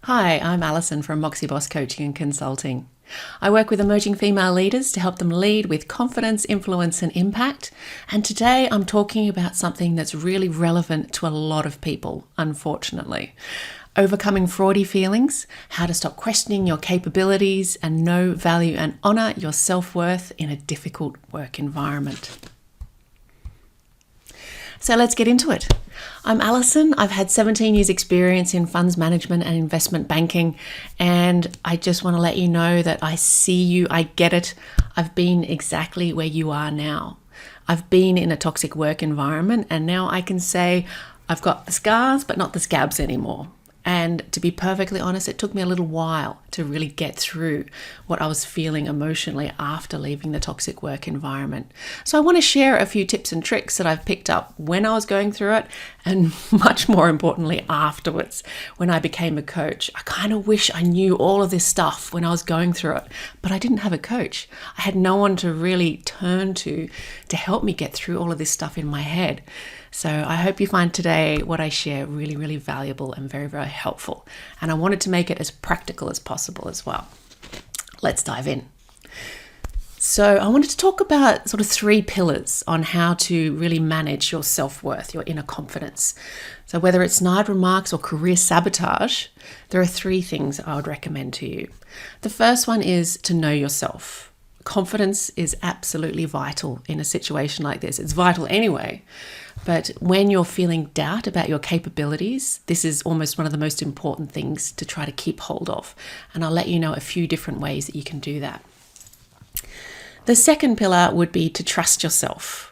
Hi, I'm Alison from Moxie Boss Coaching and Consulting. I work with emerging female leaders to help them lead with confidence, influence, and impact. And today I'm talking about something that's really relevant to a lot of people, unfortunately. Overcoming Fraudy feelings, how to stop questioning your capabilities and know, value, and honour your self-worth in a difficult work environment. So let's get into it. I'm Alison. I've had 17 years experience in funds management and investment banking, and I just want to let you know that I see you, I get it. I've been exactly where you are now. I've been in a toxic work environment, and now I can say I've got the scars, but not the scabs anymore. And to be perfectly honest, it took me a little while to really get through what I was feeling emotionally after leaving the toxic work environment. So I want to share a few tips and tricks that I've picked up when I was going through it, and much more importantly, afterwards, when I became a coach. I kind of wish I knew all of this stuff when I was going through it, but I didn't have a coach. I had no one to really turn to help me get through all of this stuff in my head. So I hope you find today what I share really, really valuable and very, very helpful. And I wanted to make it as practical as possible as well. Let's dive in. So I wanted to talk about sort of 3 pillars on how to really manage your self-worth, your inner confidence. So whether it's snide remarks or career sabotage, there are 3 things I would recommend to you. The first one is to know yourself. Confidence is absolutely vital in a situation like this. It's vital anyway. But when you're feeling doubt about your capabilities, this is almost one of the most important things to try to keep hold of. And I'll let you know a few different ways that you can do that. The second pillar would be to trust yourself.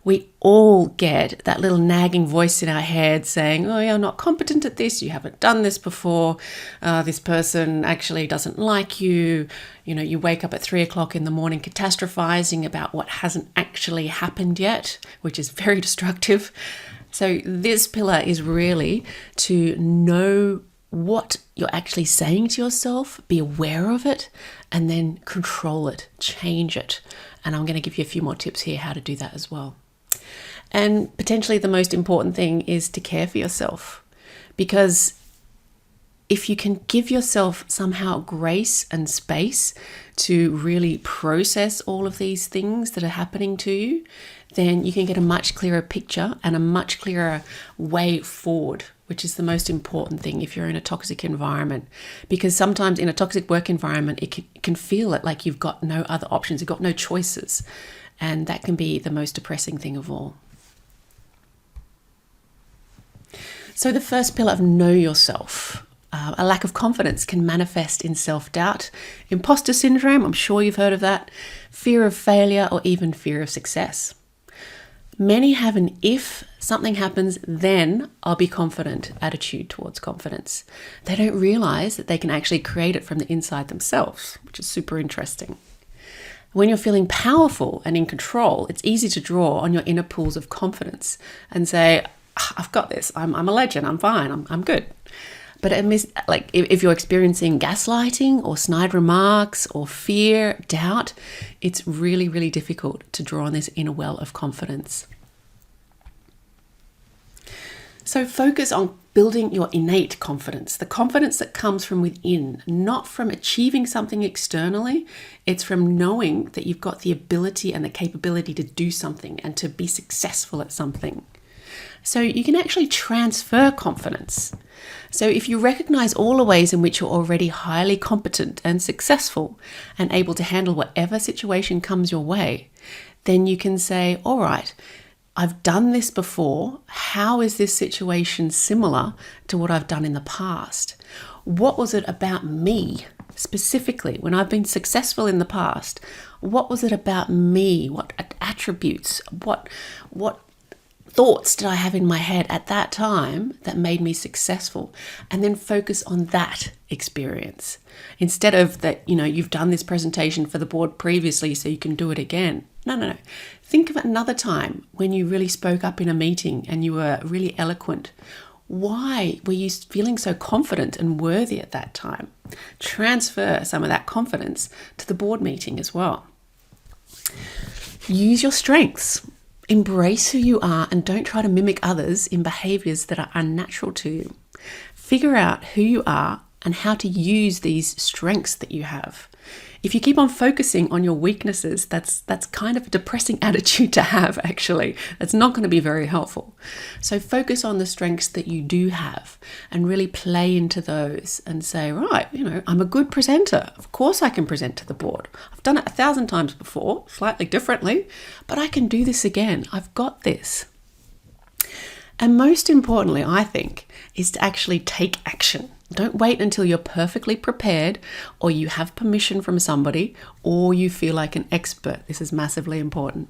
We all get that little nagging voice in our head saying, oh, you're not competent at this, you haven't done this before, this person actually doesn't like you. You know, you wake up at 3 o'clock in the morning catastrophizing about what hasn't actually happened yet, which is very destructive. So this pillar is really to know what you're actually saying to yourself, be aware of it, and then control it, change it. And I'm going to give you a few more tips here how to do that as well. And potentially the most important thing is to care for yourself, because if you can give yourself somehow grace and space to really process all of these things that are happening to you, then you can get a much clearer picture and a much clearer way forward, which is the most important thing if you're in a toxic environment. Because sometimes in a toxic work environment, it can feel like you've got no other options, you've got no choices. And that can be the most depressing thing of all. So the first pillar of know yourself. A lack of confidence can manifest in self-doubt, imposter syndrome, I'm sure you've heard of that, fear of failure, or even fear of success. Many have an if something happens, then I'll be confident attitude towards confidence. They don't realize that they can actually create it from the inside themselves, which is super interesting. When you're feeling powerful and in control, it's easy to draw on your inner pools of confidence and say, I've got this, I'm a legend, I'm fine, I'm good. But if you're experiencing gaslighting or snide remarks or fear, doubt, it's really, really difficult to draw on this inner well of confidence. So focus on building your innate confidence, the confidence that comes from within, not from achieving something externally. It's from knowing that you've got the ability and the capability to do something and to be successful at something. So you can actually transfer confidence. So if you recognize all the ways in which you're already highly competent and successful and able to handle whatever situation comes your way, then you can say, all right, I've done this before. How is this situation similar to what I've done in the past? What was it about me specifically when I've been successful in the past? What was it about me? What attributes? What thoughts did I have in my head at that time that made me successful? And then focus on that experience instead of that, you've done this presentation for the board previously, so you can do it again. No. Think of another time when you really spoke up in a meeting and you were really eloquent. Why were you feeling so confident and worthy at that time? Transfer some of that confidence to the board meeting as well. Use your strengths. Embrace who you are and don't try to mimic others in behaviors that are unnatural to you. Figure out who you are and how to use these strengths that you have. If you keep on focusing on your weaknesses, that's kind of a depressing attitude to have, actually. That's not going to be very helpful. So focus on the strengths that you do have and really play into those and say, right, I'm a good presenter. Of course I can present to the board. I've done it 1,000 times before, slightly differently, but I can do this again. I've got this. And most importantly, I think, is to actually take action. Don't wait until you're perfectly prepared or you have permission from somebody or you feel like an expert. This is massively important.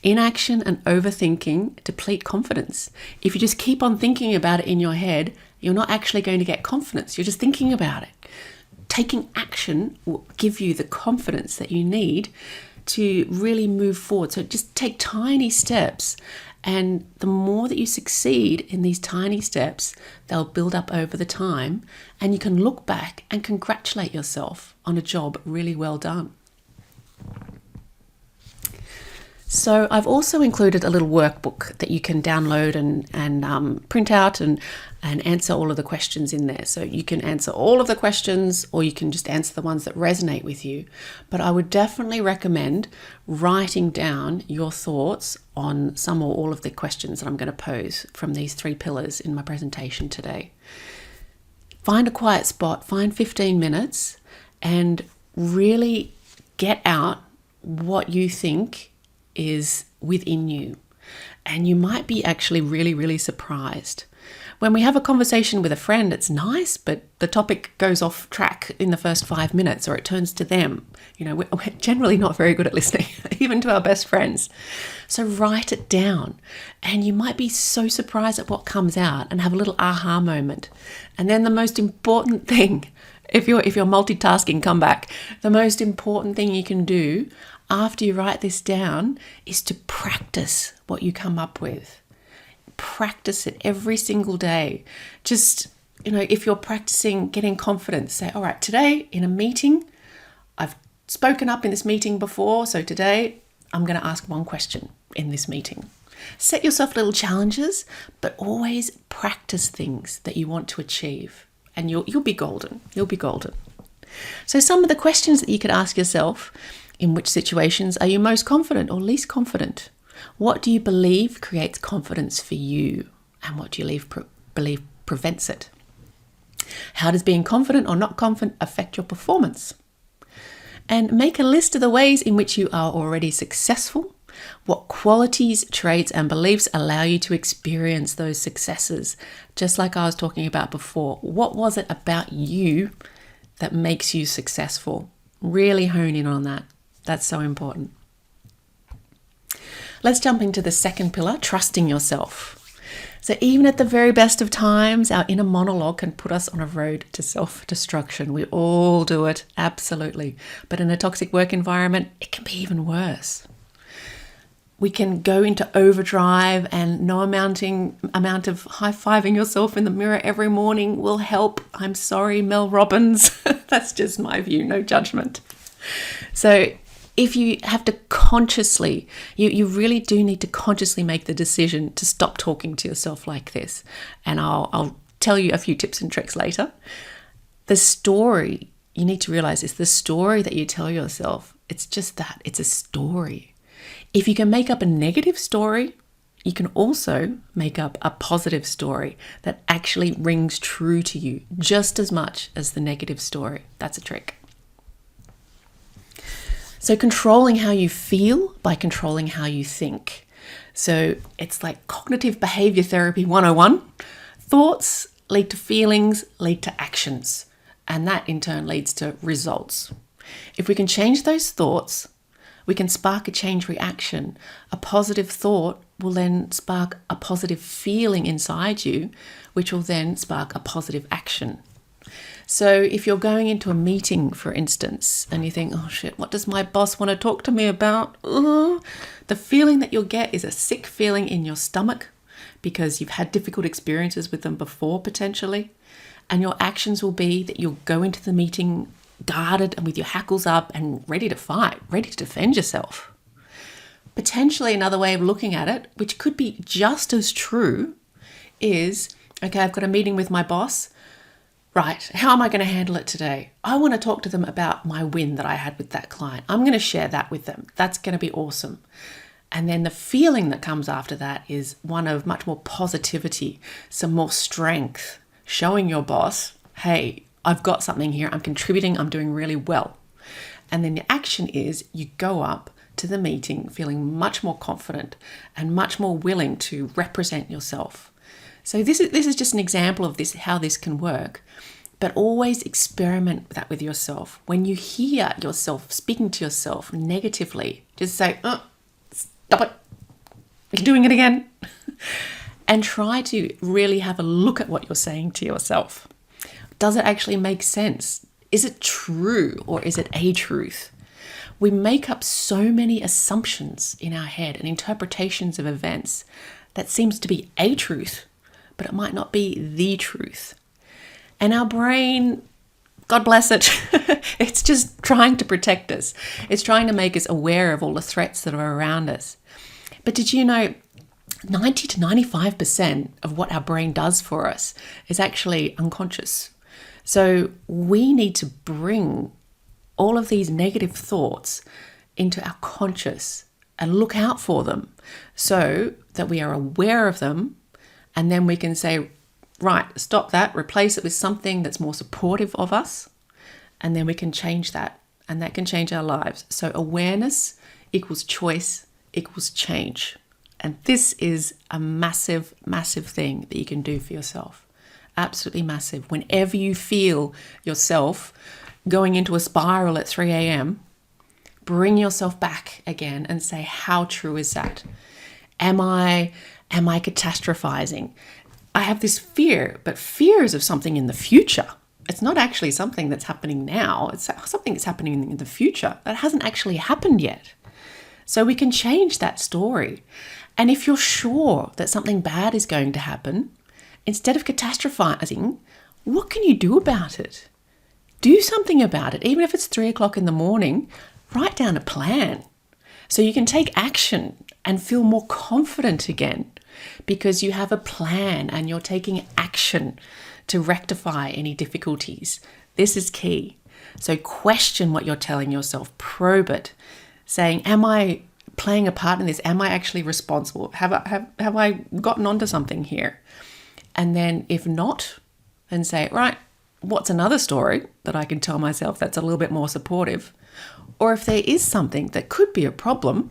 Inaction and overthinking deplete confidence. If you just keep on thinking about it in your head, you're not actually going to get confidence. You're just thinking about it. Taking action will give you the confidence that you need to really move forward. So just take tiny steps. And the more that you succeed in these tiny steps, they'll build up over the time, and you can look back and congratulate yourself on a job really well done. So I've also included a little workbook that you can download and print out and answer all of the questions in there. So you can answer all of the questions or you can just answer the ones that resonate with you. But I would definitely recommend writing down your thoughts on some or all of the questions that I'm going to pose from these 3 pillars in my presentation today. Find a quiet spot, find 15 minutes and really get out what you think is within you. And you might be actually really, really surprised. When we have a conversation with a friend, it's nice, but the topic goes off track in the first 5 minutes or it turns to them. We're generally not very good at listening, even to our best friends. So write it down and you might be so surprised at what comes out and have a little aha moment. And then the most important thing, if you're multitasking, come back. The most important thing you can do after you write this down is to practice what you come up with. Practice it every single day. Just, if you're practicing getting confidence, say, all right, today in a meeting, I've spoken up in this meeting before, so today I'm going to ask one question in this meeting. Set yourself little challenges, but always practice things that you want to achieve, and you'll be golden. You'll be golden. So some of the questions that you could ask yourself: in which situations are you most confident or least confident? What do you believe creates confidence for you? And what do you believe prevents it? How does being confident or not confident affect your performance? And make a list of the ways in which you are already successful. What qualities, traits, and beliefs allow you to experience those successes? Just like I was talking about before, what was it about you that makes you successful? Really hone in on that. That's so important. Let's jump into the second pillar, trusting yourself. So even at the very best of times, our inner monologue can put us on a road to self-destruction. We all do it, absolutely. But in a toxic work environment, it can be even worse. We can go into overdrive, and no amount of high-fiving yourself in the mirror every morning will help. I'm sorry, Mel Robbins. That's just my view, no judgment. So if you have to consciously, you really do need to consciously make the decision to stop talking to yourself like this. And I'll tell you a few tips and tricks later. The story, you need to realize, is the story that you tell yourself. It's just that, it's a story. If you can make up a negative story, you can also make up a positive story that actually rings true to you just as much as the negative story. That's a trick. So controlling how you feel by controlling how you think. So it's like cognitive behavior therapy 101. Thoughts lead to feelings, lead to actions, and that in turn leads to results. If we can change those thoughts, we can spark a change reaction. A positive thought will then spark a positive feeling inside you, which will then spark a positive action. So if you're going into a meeting, for instance, and you think, oh shit, what does my boss want to talk to me about? The feeling that you'll get is a sick feeling in your stomach because you've had difficult experiences with them before, potentially. And your actions will be that you'll go into the meeting guarded and with your hackles up and ready to fight, ready to defend yourself. Potentially another way of looking at it, which could be just as true, is, okay, I've got a meeting with my boss. right, how am I going to handle it today? I want to talk to them about my win that I had with that client. I'm going to share that with them. That's going to be awesome. And then the feeling that comes after that is one of much more positivity, some more strength, showing your boss, hey, I've got something here. I'm contributing. I'm doing really well. And then the action is you go up to the meeting feeling much more confident and much more willing to represent yourself. So this is just an example of this, how this can work. But always experiment that with yourself. When you hear yourself speaking to yourself negatively, just say, stop it. You're doing it again. And try to really have a look at what you're saying to yourself. Does it actually make sense? Is it true or is it a truth? We make up so many assumptions in our head and interpretations of events that seems to be a truth, but it might not be the truth. And our brain, God bless it, it's just trying to protect us. It's trying to make us aware of all the threats that are around us. But did you know 90 to 95% of what our brain does for us is actually unconscious? So we need to bring all of these negative thoughts into our conscious and look out for them so that we are aware of them, and then we can say, right, stop that, replace it with something that's more supportive of us, and then we can change that, and that can change our lives. So awareness equals choice equals change. And this is a massive, massive thing that you can do for yourself. Absolutely massive. Whenever you feel yourself going into a spiral at 3 a.m., bring yourself back again and say, how true is that? Am I catastrophizing? I have this fear, but fear is of something in the future. It's not actually something that's happening now. It's something that's happening in the future that hasn't actually happened yet. So we can change that story. And if you're sure that something bad is going to happen, instead of catastrophizing, what can you do about it? Do something about it. Even if it's 3 o'clock in the morning, write down a plan so you can take action and feel more confident again because you have a plan and you're taking action to rectify any difficulties. This is key. So question what you're telling yourself, probe it, saying, am I playing a part in this? Am I actually responsible? Have I gotten onto something here? And then if not, then say, right, what's another story that I can tell myself that's a little bit more supportive? Or if there is something that could be a problem,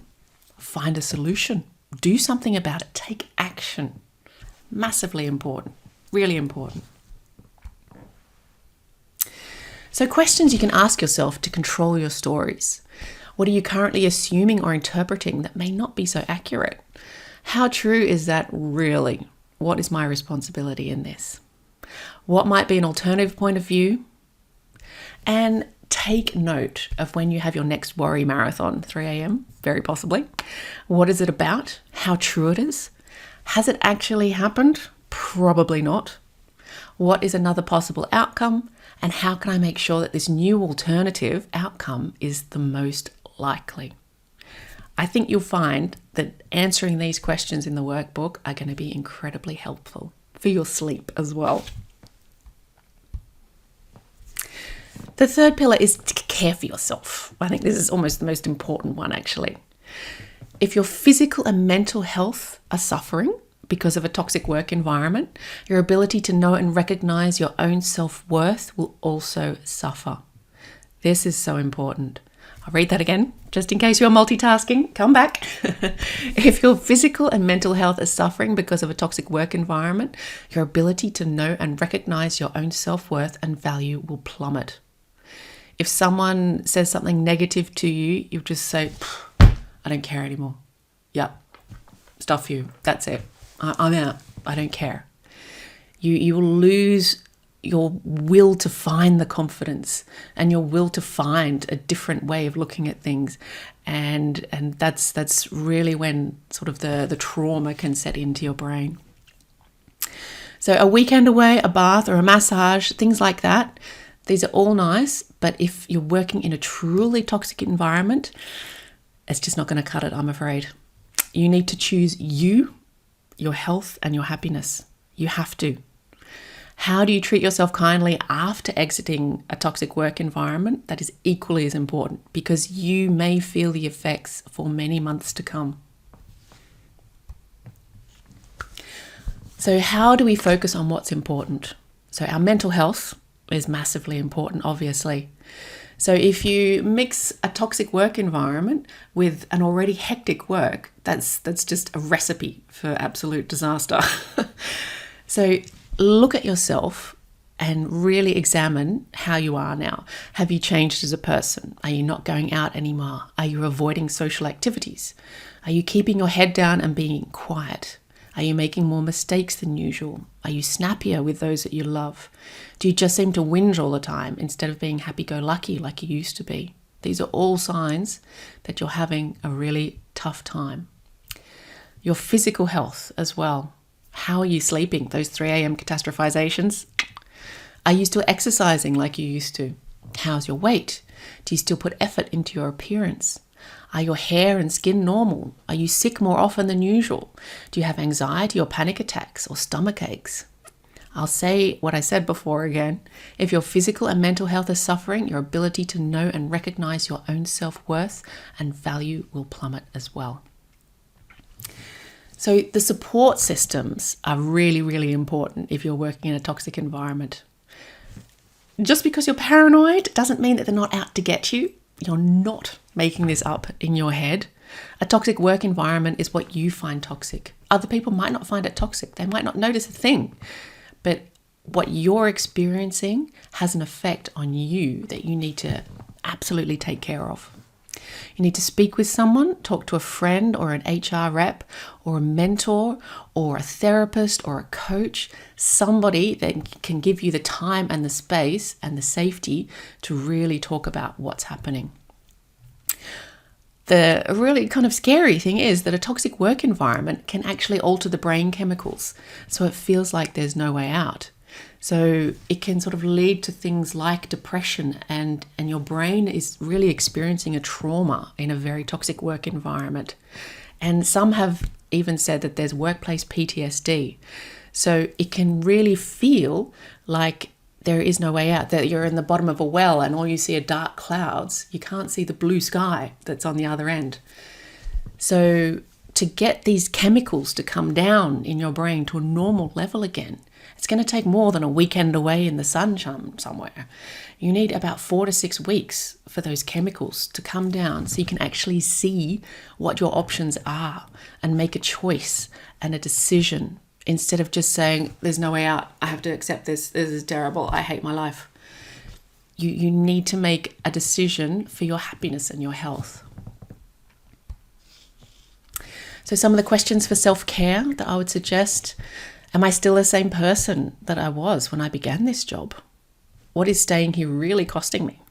find a solution. Do something about it. Take action. Massively important. Really important. So questions you can ask yourself to control your stories. What are you currently assuming or interpreting that may not be so accurate? How true is that really? What is my responsibility in this? What might be an alternative point of view? And take note of when you have your next worry marathon, 3 a.m., very possibly. What is it about? How true it is? Has it actually happened? Probably not. What is another possible outcome? And how can I make sure that this new alternative outcome is the most likely? I think you'll find that answering these questions in the workbook are going to be incredibly helpful for your sleep as well. The third pillar is to care for yourself. I think this is almost the most important one, actually. If your physical and mental health are suffering because of a toxic work environment, your ability to know and recognize your own self-worth will also suffer. This is so important. I'll read that again, just in case you're multitasking. Come back. If your physical and mental health is suffering because of a toxic work environment, your ability to know and recognize your own self-worth and value will plummet. If someone says something negative to you, you'll just say, I don't care anymore. Yep, stuff you. That's it. I'm out. I don't care. You will lose your will to find the confidence and your will to find a different way of looking at things. And that's really when sort of the trauma can set into your brain. So a weekend away, a bath or a massage, things like that, these are all nice. But if you're working in a truly toxic environment, it's just not going to cut it, I'm afraid. You need to choose you, your health and your happiness. You have to. How do you treat yourself kindly after exiting a toxic work environment? That is equally as important, because you may feel the effects for many months to come. So how do we focus on what's important? So our mental health is massively important, obviously. So if you mix a toxic work environment with an already hectic work, that's just a recipe for absolute disaster. So look at yourself and really examine how you are now. Have you changed as a person? Are you not going out anymore? Are you avoiding social activities? Are you keeping your head down and being quiet? Are you making more mistakes than usual? Are you snappier with those that you love? Do you just seem to whinge all the time instead of being happy-go-lucky like you used to be? These are all signs that you're having a really tough time. Your physical health as well. How are you sleeping? Those 3 a.m. catastrophizations? Are you still exercising like you used to? How's your weight? Do you still put effort into your appearance? Are your hair and skin normal? Are you sick more often than usual? Do you have anxiety or panic attacks or stomach aches? I'll say what I said before again. If your physical and mental health is suffering, your ability to know and recognize your own self-worth and value will plummet as well. So the support systems are really, really important if you're working in a toxic environment. Just because you're paranoid doesn't mean that they're not out to get you. You're not making this up in your head. A toxic work environment is what you find toxic. Other people might not find it toxic. They might not notice a thing. But what you're experiencing has an effect on you that you need to absolutely take care of. You need to speak with someone, talk to a friend or an HR rep or a mentor or a therapist or a coach, somebody that can give you the time and the space and the safety to really talk about what's happening. The really kind of scary thing is that a toxic work environment can actually alter the brain chemicals, so it feels like there's no way out. So it can sort of lead to things like depression, and your brain is really experiencing a trauma in a very toxic work environment. And some have even said that there's workplace PTSD. So it can really feel like there is no way out, that you're in the bottom of a well and all you see are dark clouds. You can't see the blue sky that's on the other end. So to get these chemicals to come down in your brain to a normal level again, it's going to take more than a weekend away in the sun somewhere. You need about 4 to 6 weeks for those chemicals to come down so you can actually see what your options are and make a choice and a decision, instead of just saying, there's no way out, I have to accept this is terrible, I hate my life. You need to make a decision for your happiness and your health. So some of the questions for self-care that I would suggest: am I still the same person that I was when I began this job? What is staying here really costing me?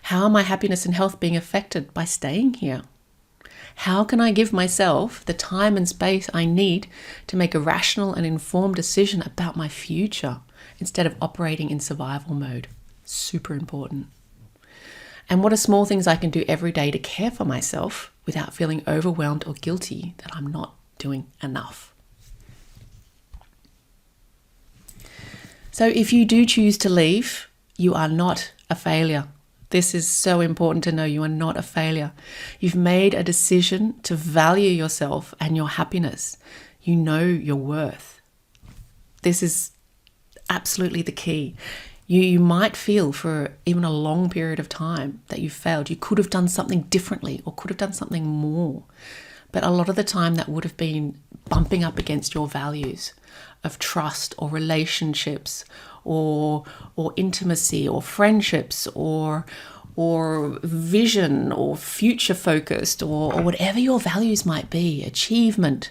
How are my happiness and health being affected by staying here? How can I give myself the time and space I need to make a rational and informed decision about my future instead of operating in survival mode? Super important. And what are small things I can do every day to care for myself without feeling overwhelmed or guilty that I'm not doing enough? So if you do choose to leave, you are not a failure. This is so important to know. You are not a failure. You've made a decision to value yourself and your happiness. You know your worth. This is absolutely the key. You might feel for even a long period of time that you've failed. You could have done something differently or could have done something more. But a lot of the time that would have been bumping up against your values of trust or relationships or intimacy or friendships or vision or future focused or whatever your values might be, achievement.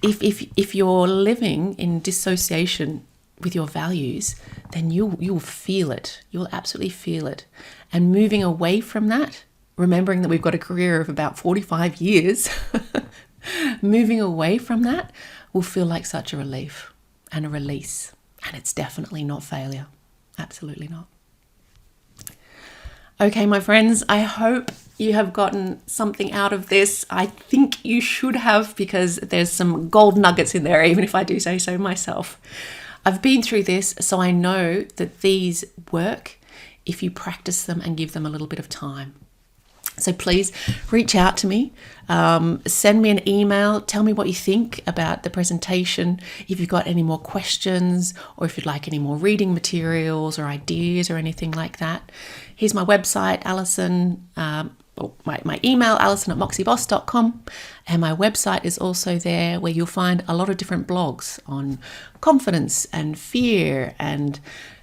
If you're living in dissociation with your values, then you'll feel it. You'll absolutely feel it. And moving away from that, remembering that we've got a career of about 45 years, moving away from that will feel like such a relief and a release. And it's definitely not failure. Absolutely not. Okay, my friends, I hope you have gotten something out of this. I think you should have, because there's some gold nuggets in there, even if I do say so myself. I've been through this, so I know that these work if you practice them and give them a little bit of time. So please reach out to me, send me an email, tell me what you think about the presentation, if you've got any more questions or if you'd like any more reading materials or ideas or anything like that. Here's my website, Alison, my email, alison@moxieboss.com, and my website is also there, where you'll find a lot of different blogs on confidence and fear and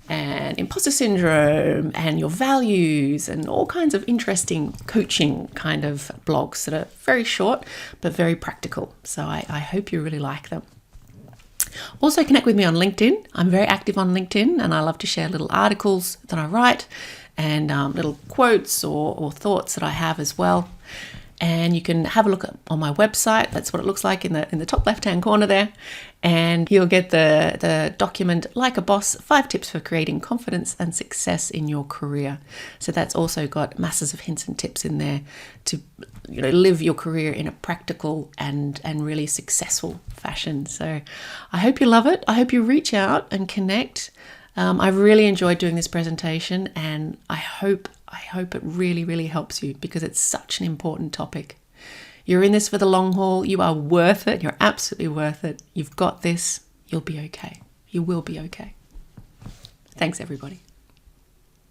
imposter syndrome and your values and all kinds of interesting coaching kind of blogs that are very short but very practical. So I hope you really like them. Also connect with me on LinkedIn. I'm very active on LinkedIn, and I love to share little articles that I write and little quotes or thoughts that I have as well. And you can have a look on my website. That's what it looks like in the top left-hand corner there. And you'll get the document, Like a Boss, 5 tips for creating confidence and success in your career. So that's also got masses of hints and tips in there to live your career in a practical and really successful fashion. So I hope you love it. I hope you reach out and connect. I really enjoyed doing this presentation, and I hope it really, really helps you, because it's such an important topic. You're in this for the long haul. You are worth it. You're absolutely worth it. You've got this. You'll be okay. You will be okay. Thanks, everybody.